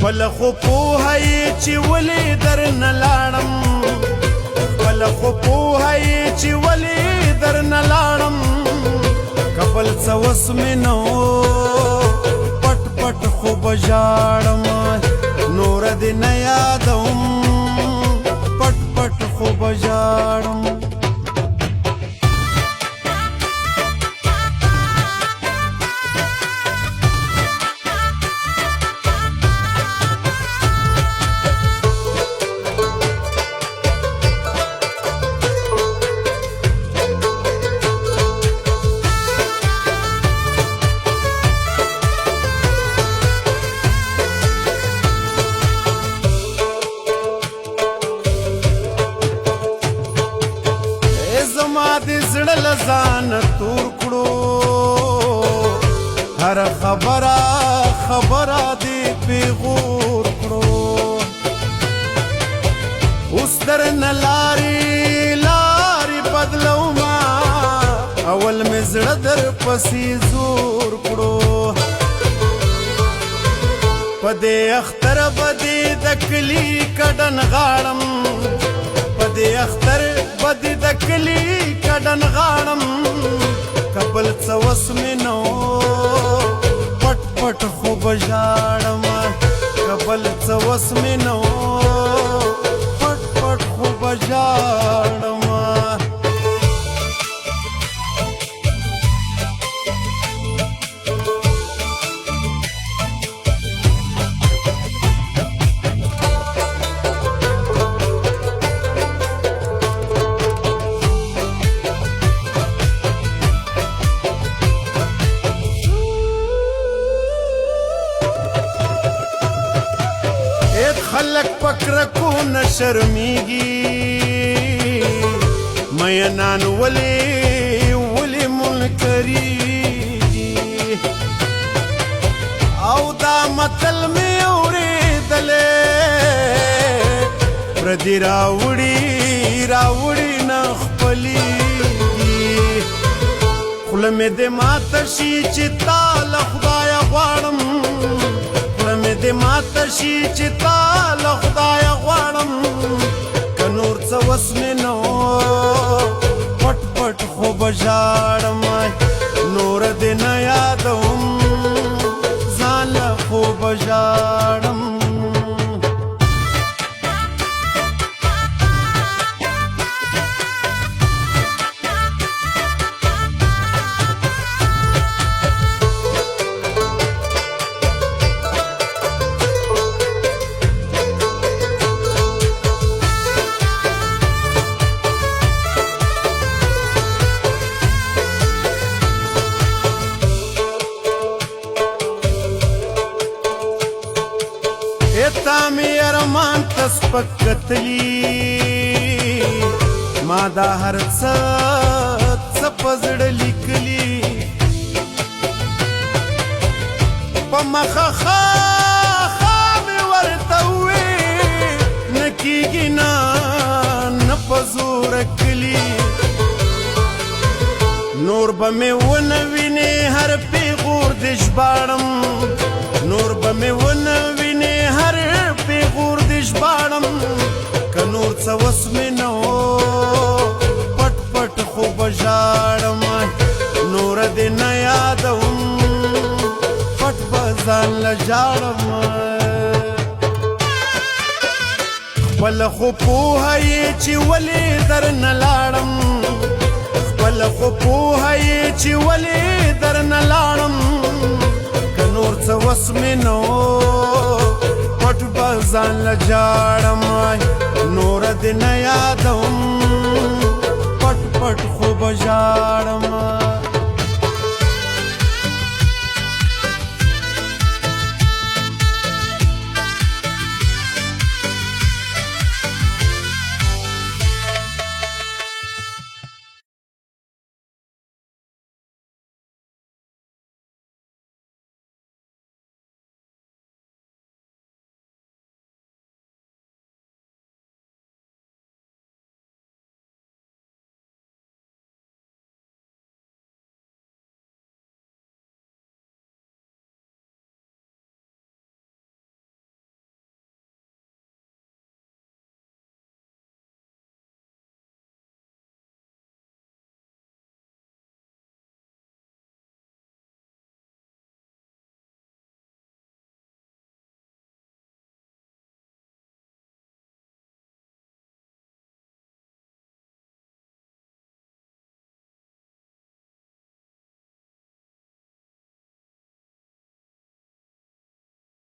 خپل خو پوهی چې ولې درنه لاړم خپل خو پوهی چې ولې درنه لاړم کبل څه وس مې نو پټ پټ خو به ژاړم نور دې نه یادوم پټ پټ خو به ژاړم زما دې زړه له ځانه تور کړو هر خبره دې پیغور کړو اوس درنه لارې بدلوما اول مې زړه در پسې زور کړو په دې اختر به دې د کلي کډن غاړم په دې اختر به دې د کلي کډن غاړم کبل څه وس مې نو پټ پټ خو به ژاړم کبل څه وس مې نو پټ پټ خو به ژاړم خلق پکرکو نه شرمیږي مینان ولې منکریږي او دا متل مې اورېدلې پردي راوړي نه خپلېږي خوله مې دې ماته شي چې تا له خدایه غواړم دې ماته شي چې تا له خدایه غواړم که نور څه وس مې نو پټ پټ خو به ژاړم نور دې نه یادوم ځان له خو به ژاړم تا مې ارمان ته سپک کتلي ما دا هر څه په زړه لیکلي په مخه مې ورته ووې نه کېږي نه په زوره کلي نور به مې ونه وینې هر پیغور دې ژباړم نور به مې ونه وینې هر پیغور دې ژباړم که نور څه وس مې نه پټ پټ خو به ژاړم نور دې نه یادوم پټ به ځان له ژاړم خپل خو پوهی چې ولې درنه لاړم خپل خو پوهی چې ولې درنه لاړم که نور څه وس مې نو پټ به ځان له ژاړم نور دې نه یادوم پټ پټ خو به ژاړم